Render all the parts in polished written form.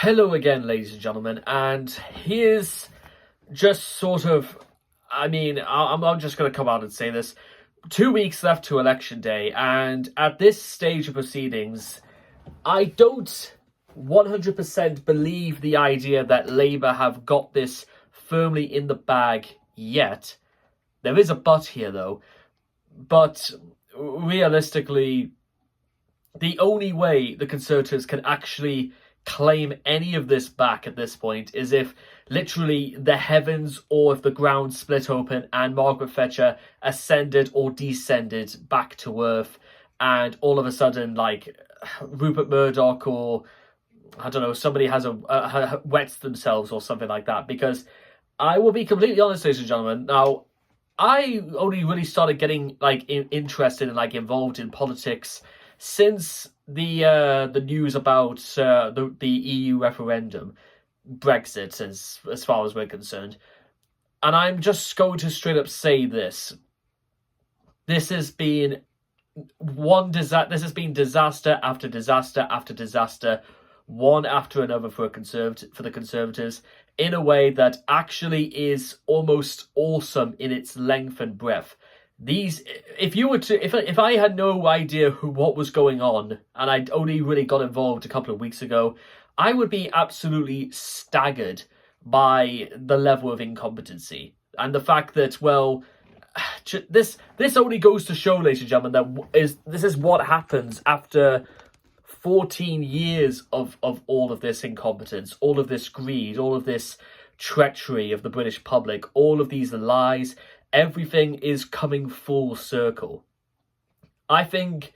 Hello again, ladies and gentlemen, and here's just sort of, I'm just going to come out and say this. 2 weeks left to election day, and at this stage of proceedings, I don't 100% believe the idea that Labour have got this firmly in the bag yet. There is a but here, though. But realistically, the only way the Conservatives can actually claim any of this back at this point is if literally the heavens or if the ground split open and Margaret Thatcher ascended or descended back to earth, and all of a sudden, like, Rupert Murdoch or, I don't know, somebody has wets themselves or something like that. Because I will be completely honest, ladies and gentlemen, now, I only really started getting interested and involved in politics since the news about the EU referendum, Brexit, as far as we're concerned. And I'm just going to straight up say this: this has been disaster after disaster after disaster, one after another for the Conservatives, in a way that actually is almost awesome in its length and breadth. If I had no idea what was going on, and I'd only really got involved a couple of weeks ago, I would be absolutely staggered by the level of incompetency and the fact that, well, this only goes to show, ladies and gentlemen, this is what happens after 14 years of all of this incompetence, all of this greed, all of this treachery of the British public, all of these lies. Everything is coming full circle. I think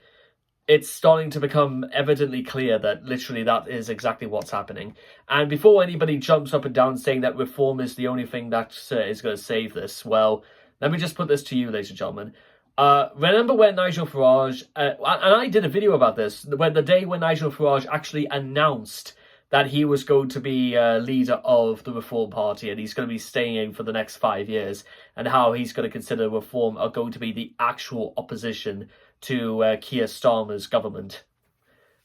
it's starting to become evidently clear that literally that is exactly what's happening. And before anybody jumps up and down saying that reform is the only thing that is going to save this, well, let me just put this to you, ladies and gentlemen. Remember when Nigel Farage, and I did a video about this, the day when Nigel Farage actually announced that he was going to be leader of the Reform Party and he's going to be staying for the next 5 years, and how he's going to consider Reform are going to be the actual opposition to Keir Starmer's government.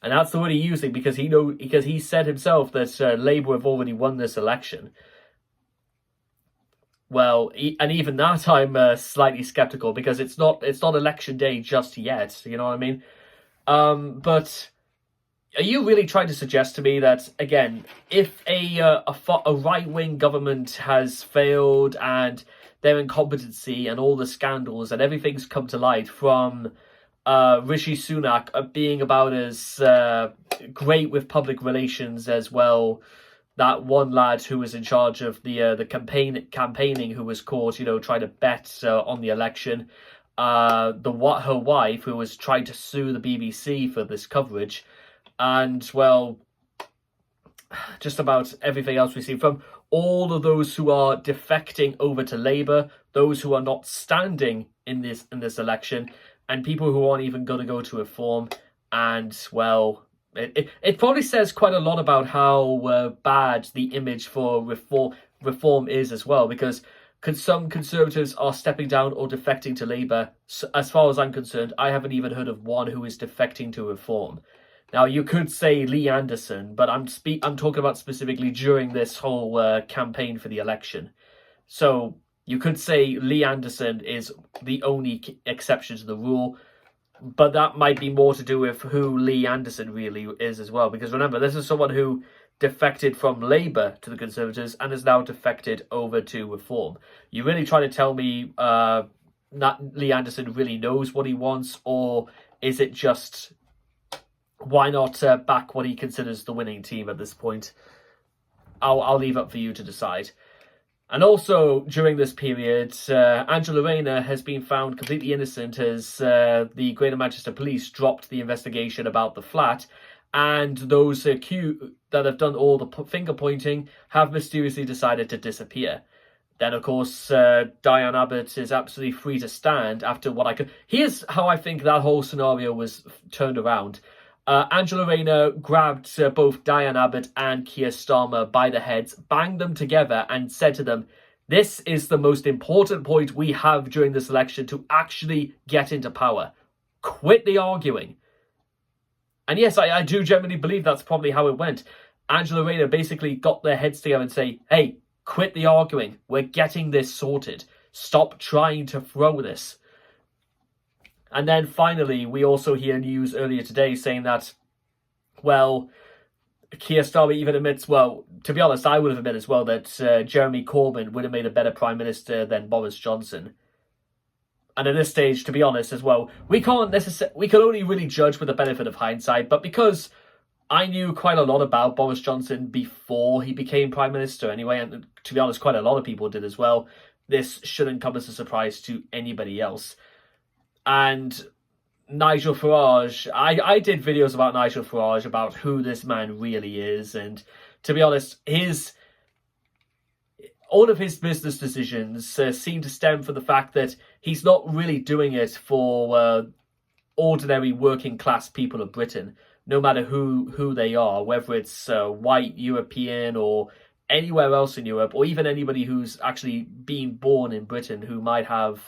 And that's the word he's using because he said himself that Labour have already won this election. Well, and even that I'm slightly skeptical because it's not election day just yet. You know what I mean? But are you really trying to suggest to me that, again, if a right-wing government has failed and their incompetency and all the scandals and everything's come to light from Rishi Sunak being about as great with public relations as, well, that one lad who was in charge of the campaigning who was caught, trying to bet on the election, her wife who was trying to sue the BBC for this coverage, and, well, just about everything else we see from all of those who are defecting over to Labour, those who are not standing in this election, and people who aren't even going to go to Reform. And, well, it probably says quite a lot about how bad the image for reform is as well, because some Conservatives are stepping down or defecting to Labour. So, as far as I'm concerned, I haven't even heard of one who is defecting to Reform. Now, you could say Lee Anderson, but I'm talking about specifically during this whole campaign for the election. So you could say Lee Anderson is the only exception to the rule, but that might be more to do with who Lee Anderson really is as well. Because remember, this is someone who defected from Labour to the Conservatives and is now defected over to Reform. You really trying to tell me that Lee Anderson really knows what he wants, or is it just, why not back what he considers the winning team at this point? I'll leave up for you to decide. And also, during this period, Angela Rayner has been found completely innocent as the Greater Manchester Police dropped the investigation about the flat, and those accused that have done all the finger pointing have mysteriously decided to disappear. Then, of course, Diane Abbott is absolutely free to stand after what I could... Here's how I think that whole scenario was turned around. Angela Rayner grabbed both Diane Abbott and Keir Starmer by the heads, banged them together and said to them, "This is the most important point we have during this election to actually get into power. Quit the arguing." And yes, I do genuinely believe that's probably how it went. Angela Rayner basically got their heads together and say, hey, quit the arguing. We're getting this sorted. Stop trying to throw this. And then finally, we also hear news earlier today saying that, well, Keir Starmer even admits, well, to be honest, I would have admitted as well that Jeremy Corbyn would have made a better Prime Minister than Boris Johnson. And at this stage, to be honest as well, we can only really judge with the benefit of hindsight, but because I knew quite a lot about Boris Johnson before he became Prime Minister anyway, and to be honest, quite a lot of people did as well, this shouldn't come as a surprise to anybody else. And Nigel Farage, I did videos about Nigel Farage, about who this man really is, and to be honest, all of his business decisions seem to stem from the fact that he's not really doing it for ordinary working class people of Britain, no matter who they are, whether it's white, European, or anywhere else in Europe, or even anybody who's actually been born in Britain who might have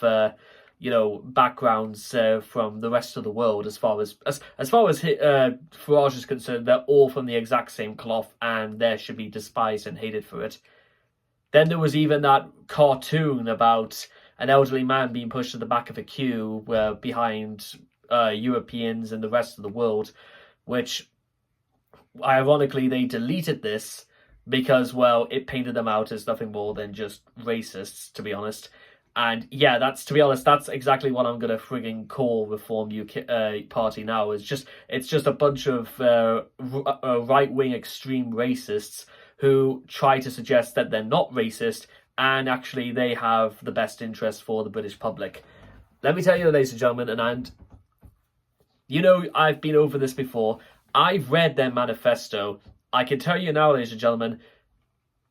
backgrounds from the rest of the world. As far as Farage is concerned, they're all from the exact same cloth, and they should be despised and hated for it. Then there was even that cartoon about an elderly man being pushed to the back of a queue behind Europeans and the rest of the world, which, ironically, they deleted this because, well, it painted them out as nothing more than just racists, to be honest. And yeah, that's exactly what I'm gonna frigging call Reform UK Party now. It's just a bunch of right-wing extreme racists who try to suggest that they're not racist, and actually they have the best interest for the British public. Let me tell you, ladies and gentlemen, and you know I've been over this before, I've read their manifesto. I can tell you now, ladies and gentlemen,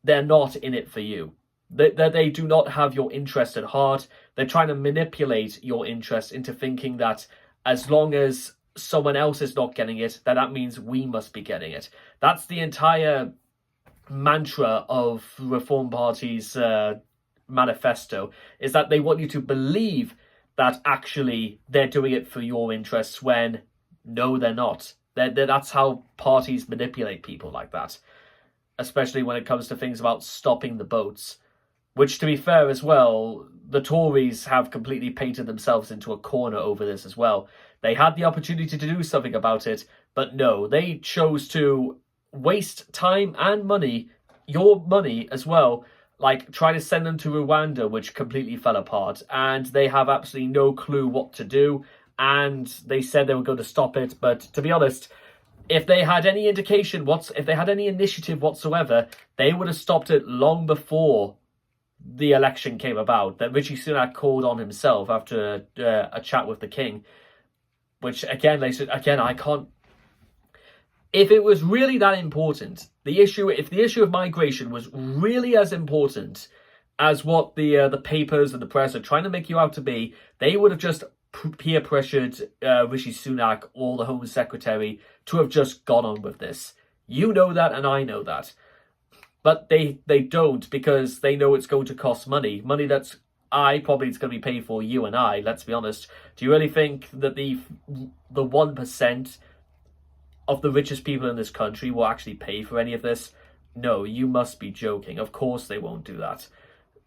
they're not in it for you. They do not have your interest at heart. They're trying to manipulate your interest into thinking that as long as someone else is not getting it, that means we must be getting it. That's the entire mantra of Reform Party's manifesto, is that they want you to believe that actually they're doing it for your interests when no, they're not. That's how parties manipulate people like that, especially when it comes to things about stopping the boats, which, to be fair as well, the Tories have completely painted themselves into a corner over this as well. They had the opportunity to do something about it, but no, they chose to waste time and money, your money as well, like try to send them to Rwanda, which completely fell apart, and they have absolutely no clue what to do, and they said they were going to stop it, but to be honest, if they had any indication, if they had any initiative whatsoever, they would have stopped it long before the election came about, that Rishi Sunak called on himself after a chat with the King, which again, I can't. If it was really that important, if the issue of migration was really as important as what the papers and the press are trying to make you out to be, they would have just peer pressured Rishi Sunak or the Home Secretary to have just gone on with this. You know that, and I know that. But they don't, because they know it's going to cost money. Money that's probably it's going to be paid for you and I, let's be honest. Do you really think that the 1% of the richest people in this country will actually pay for any of this? No, you must be joking. Of course they won't do that.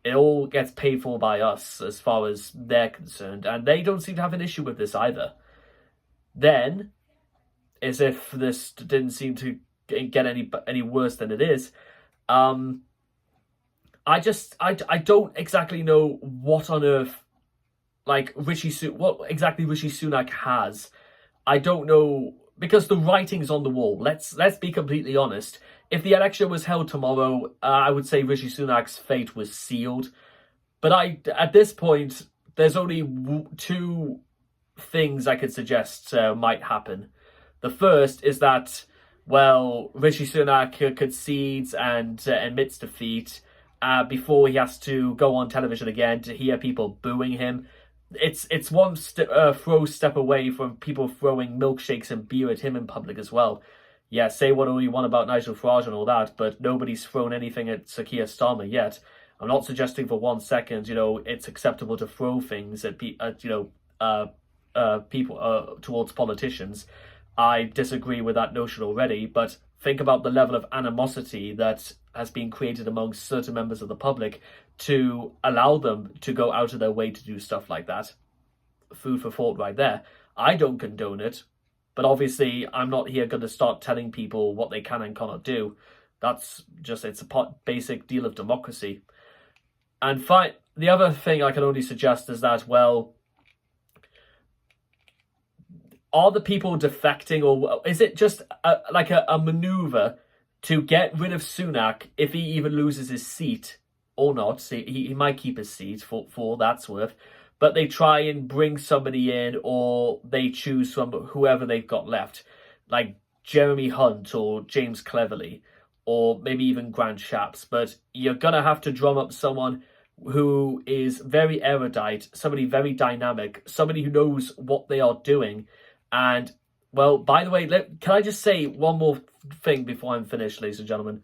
It all gets paid for by us as far as they're concerned, and they don't seem to have an issue with this either. Then, as if this didn't seem to get any worse than it is, I don't exactly know what on earth, like, what exactly Rishi Sunak has. I don't know, because the writing's on the wall. Let's be completely honest. If the election was held tomorrow, I would say Rishi Sunak's fate was sealed. But at this point, there's only two things I could suggest might happen. The first is that, well, Rishi Sunak concedes and admits defeat before he has to go on television again to hear people booing him. It's one step away from people throwing milkshakes and beer at him in public as well. Yeah, say what you want about Nigel Farage and all that, but nobody's thrown anything at Sir Keir Starmer yet. I'm not suggesting for 1 second, it's acceptable to throw things at people towards politicians, I disagree with that notion already, but think about the level of animosity that has been created among certain members of the public to allow them to go out of their way to do stuff like that. Food for thought right there. I don't condone it, but obviously I'm not here going to start telling people what they can and cannot do. It's a basic deal of democracy. And the other thing I can only suggest is that, well, are the people defecting, or is it just a maneuver to get rid of Sunak if he even loses his seat or not? See, he might keep his seat for all that's worth, but they try and bring somebody in, or they choose from whoever they've got left, like Jeremy Hunt or James Cleverly, or maybe even Grant Shapps. But you're going to have to drum up someone who is very erudite, somebody very dynamic, somebody who knows what they are doing. And, well, by the way, can I just say one more thing before I'm finished, ladies and gentlemen?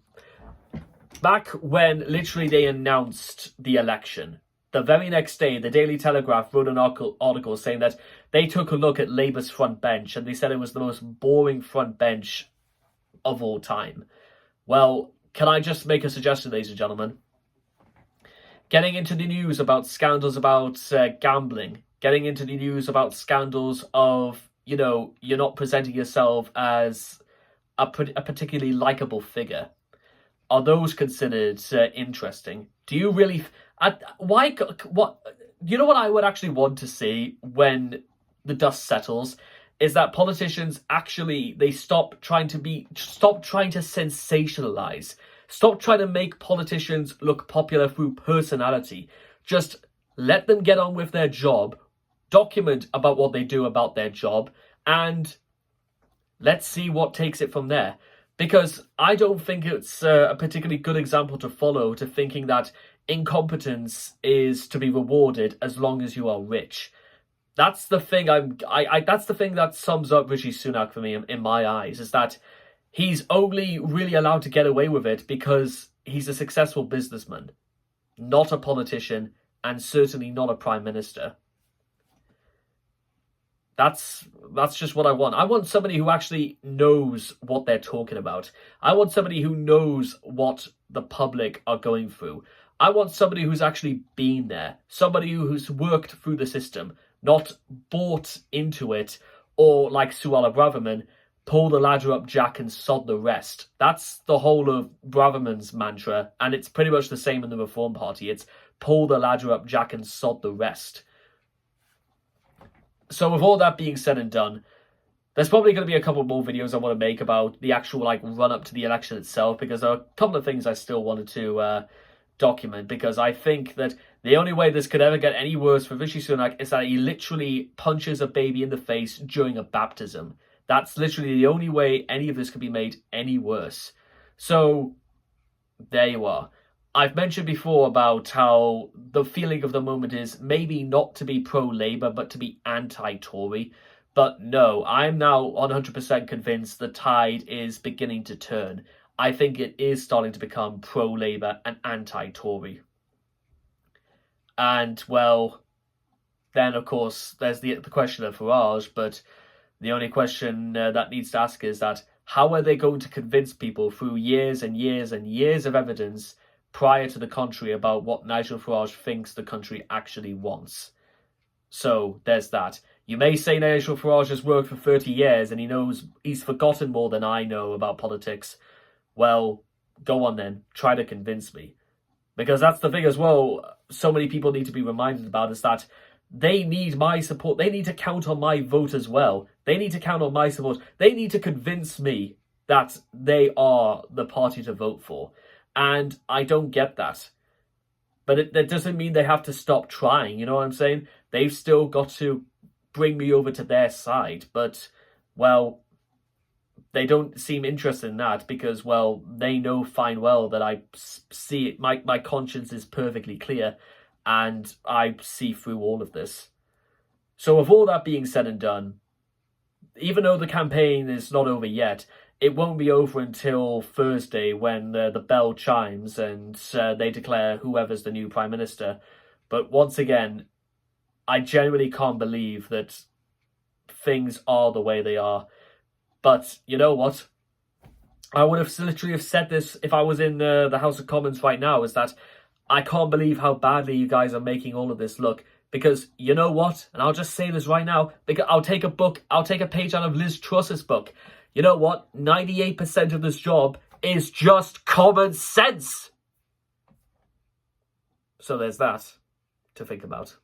Back when literally they announced the election, the very next day, the Daily Telegraph wrote an article saying that they took a look at Labour's front bench and they said it was the most boring front bench of all time. Well, can I just make a suggestion, ladies and gentlemen? Getting into the news about scandals about gambling, getting into the news about scandals of, you're not presenting yourself as a particularly likable figure. Are those considered interesting? Do you really... what I would actually want to see when the dust settles is that politicians actually, they stop trying to sensationalize. Stop trying to make politicians look popular through personality. Just let them get on with their job, document about what they do about their job, and let's see what takes it from there. Because I don't think it's a particularly good example to follow, to thinking that incompetence is to be rewarded as long as you are rich. That's the thing that's the thing that sums up Rishi Sunak for me in my eyes, is that he's only really allowed to get away with it because he's a successful businessman, not a politician, and certainly not a prime minister. That's just what I want. I want somebody who actually knows what they're talking about. I want somebody who knows what the public are going through. I want somebody who's actually been there. Somebody who's worked through the system, not bought into it, or like Suella Braverman, pull the ladder up, Jack, and sod the rest. That's the whole of Braverman's mantra, and it's pretty much the same in the Reform Party. It's pull the ladder up, Jack, and sod the rest. So with all that being said and done, there's probably going to be a couple more videos I want to make about the actual run up to the election itself, because there are a couple of things I still wanted to document, because I think that the only way this could ever get any worse for Rishi Sunak is that he literally punches a baby in the face during a baptism. That's literally the only way any of this could be made any worse. So there you are. I've mentioned before about how the feeling of the moment is maybe not to be pro-Labour, but to be anti-Tory. But no, I'm now 100% convinced the tide is beginning to turn. I think it is starting to become pro-Labour and anti-Tory. And, well, then, of course, there's the question of Farage, but the only question that needs to ask is that how are they going to convince people through years and years and years of evidence prior to the contrary about what Nigel Farage thinks the country actually wants? So there's that. You may say Nigel Farage has worked for 30 years and he's forgotten more than I know about politics. Well, go on then, try to convince me. Because that's the thing as well, so many people need to be reminded about, is that they need my support. They need to count on my vote as well. They need to count on my support. They need to convince me that they are the party to vote for. And I don't get that. But that doesn't mean they have to stop trying, you know what I'm saying? They've still got to bring me over to their side. But, well, they don't seem interested in that because, well, they know fine well that I see it. My conscience is perfectly clear and I see through all of this. So with all that being said and done, even though the campaign is not over yet, it won't be over until Thursday when the bell chimes and they declare whoever's the new Prime Minister. But once again, I genuinely can't believe that things are the way they are. But you know what? I would have literally have said this if I was in the House of Commons right now, is that I can't believe how badly you guys are making all of this look. Because you know what? And I'll just say this right now, because I'll take a page out of Liz Truss's book. You know what? 98% of this job is just common sense. So there's that to think about.